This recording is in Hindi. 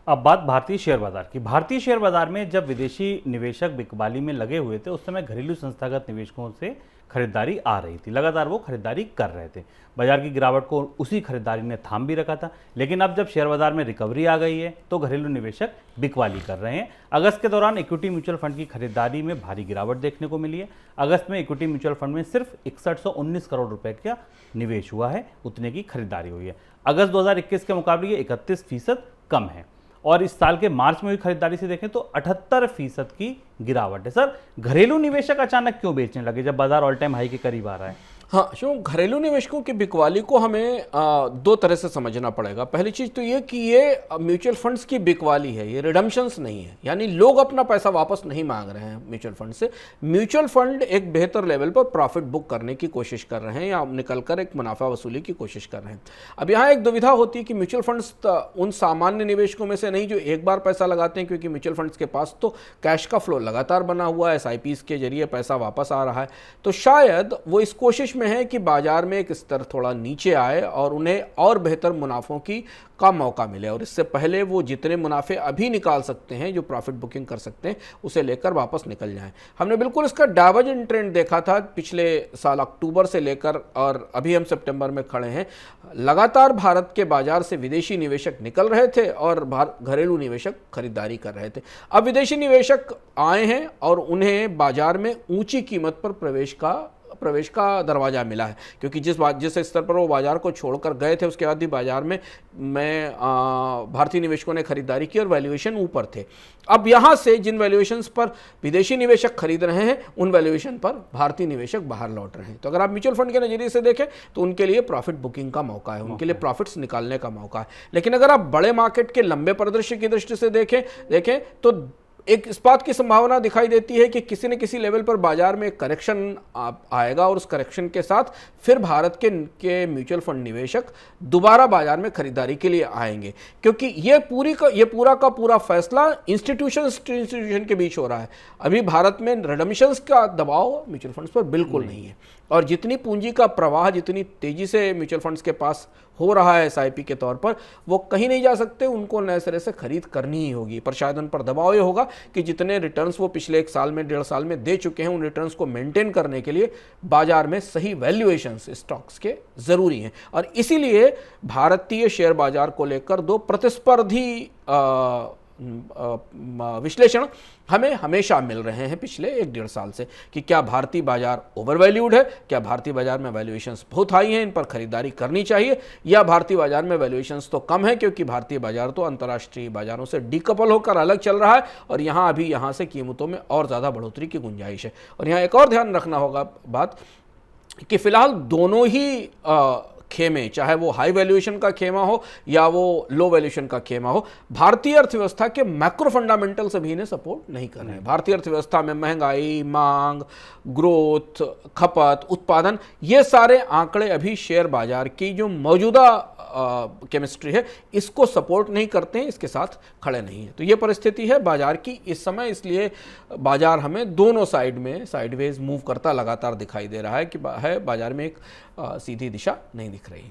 अब बात भारतीय शेयर बाजार की। भारतीय शेयर बाजार में जब विदेशी निवेशक बिकवाली में लगे हुए थे, उस समय घरेलू संस्थागत निवेशकों से खरीदारी आ रही थी, लगातार वो खरीदारी कर रहे थे। बाजार की गिरावट को उसी खरीदारी ने थाम भी रखा था। लेकिन अब जब शेयर बाजार में रिकवरी आ गई है तो घरेलू निवेशक बिकवाली कर रहे हैं। अगस्त के दौरान इक्विटी म्यूचुअल फंड की खरीदारी में भारी गिरावट देखने को मिली है। अगस्त में इक्विटी म्यूचुअल फंड में सिर्फ 6119 करोड़ रुपए का निवेश हुआ है, उतने की खरीदारी हुई है। अगस्त 2021 के मुकाबले ये 31% कम है। और इस साल के मार्च में हुई खरीदारी से देखें तो 78% की गिरावट है। सर, घरेलू निवेशक अचानक क्यों बेचने लगे जब बाजार ऑल टाइम हाई के करीब आ रहा है? हाँ, क्यों घरेलू निवेशकों की बिकवाली को हमें दो तरह से समझना पड़ेगा। पहली चीज तो ये कि ये म्यूचुअल फंड्स की बिकवाली है, ये रिडम्पशंस नहीं है, यानी लोग अपना पैसा वापस नहीं मांग रहे हैं म्यूचुअल फंड से। म्यूचुअल फंड एक बेहतर लेवल पर प्रॉफिट बुक करने की कोशिश कर रहे हैं या निकलकर एक मुनाफा वसूली की कोशिश कर रहे हैं। अब यहाँ एक दुविधा होती है कि म्यूचुअल फंड्स उन सामान्य निवेशकों में से नहीं जो एक बार पैसा लगाते हैं, क्योंकि म्यूचुअल फंड्स के पास तो कैश का फ्लो लगातार बना हुआ है, SIPs के जरिए पैसा वापस आ रहा है। तो शायद वो इस कोशिश में है कि बाजार में एक स्तर थोड़ा नीचे आए और उन्हें और बेहतर मुनाफों का मौका मिले, और इससे पहले वो जितने मुनाफे अभी निकाल सकते हैं, जो प्रॉफिट बुकिंग कर सकते हैं, उसे लेकर वापस निकल जाएं। हमने बिल्कुल इसका डाइवर्जेंट ट्रेंड देखा था पिछले साल अक्टूबर से लेकर, और अभी हम सितंबर में खड़े हैं। लगातार भारत के बाजार से विदेशी निवेशक निकल रहे थे और घरेलू निवेशक खरीदारी कर रहे थे। अब विदेशी निवेशक आए हैं और उन्हें बाजार में ऊंची कीमत पर प्रवेश का दरवाजा मिला है, क्योंकि जिस स्तर पर वो बाजार को छोड़कर गए थे, उसके बाद भी बाजार में भारतीय निवेशकों ने खरीदारी की और वैल्यूएशन ऊपर थे। अब यहां से जिन वैल्यूएशंस पर विदेशी निवेशक खरीद रहे हैं, उन वैल्यूएशन पर भारतीय निवेशक बाहर लौट रहे हैं। तो अगर आप म्यूचुअल फंड के नजरिए से देखें तो उनके लिए प्रॉफिट बुकिंग का मौका है, उनके लिए प्रॉफिट्स निकालने का मौका है। लेकिन अगर आप बड़े मार्केट के लंबे परिदृश्य की दृष्टि से देखें तो एक इस बात की संभावना दिखाई देती है कि किसी न किसी लेवल पर बाजार में एक करेक्शन आएगा, और उस करेक्शन के साथ फिर भारत के म्यूचुअल फंड निवेशक दोबारा बाजार में खरीदारी के लिए आएंगे, क्योंकि ये पूरा का पूरा फैसला इंस्टीट्यूशन के बीच हो रहा है। अभी भारत में रिडम्पशंस का दबाव म्यूचुअल फंड्स पर बिल्कुल नहीं है, और जितनी पूंजी का प्रवाह जितनी तेजी से म्यूचुअल फंड्स के पास हो रहा है SIP के तौर पर, वो कहीं नहीं जा सकते, उनको नए सिरे से खरीद करनी ही होगी। पर शायद उन पर दबाव ये होगा कि जितने रिटर्न्स वो पिछले 1 साल में 1.5 साल में दे चुके हैं, उन रिटर्न्स को मेंटेन करने के लिए बाजार में सही वैल्यूएशंस स्टॉक्स के जरूरी हैं। और इसीलिए भारतीय शेयर बाजार को लेकर दो प्रतिस्पर्धी विश्लेषण हमें हमेशा मिल रहे हैं पिछले 1-1.5 साल से, कि क्या भारतीय बाजार ओवरवैल्यूड है, क्या भारतीय बाजार में वैल्यूएशंस बहुत हाई हैं, इन पर खरीदारी करनी चाहिए, या भारतीय बाजार में वैल्यूएशंस तो कम है क्योंकि भारतीय बाजार तो अंतर्राष्ट्रीय बाजारों से डीकपल होकर अलग चल रहा है, और यहाँ से कीमतों में और ज़्यादा बढ़ोतरी की गुंजाइश है। और यहाँ एक और ध्यान रखना होगा बात कि फिलहाल दोनों ही खेमे, चाहे वो हाई वैल्यूएशन का खेमा हो या वो लो वैल्यूएशन का खेमा हो, भारतीय अर्थव्यवस्था के मैक्रो फंडामेंटल्स अभी इन्हें सपोर्ट नहीं कर रहे हैं। भारतीय अर्थव्यवस्था में महंगाई, मांग, ग्रोथ, खपत, उत्पादन, ये सारे आंकड़े अभी शेयर बाजार की जो मौजूदा केमिस्ट्री है इसको सपोर्ट नहीं करते हैं, इसके साथ खड़े नहीं है। तो ये परिस्थिति है बाजार की इस समय, इसलिए बाजार हमें दोनों साइड में साइडवेज मूव करता लगातार दिखाई दे रहा है कि बाजार में एक सीधी दिशा नहीं दिख रही।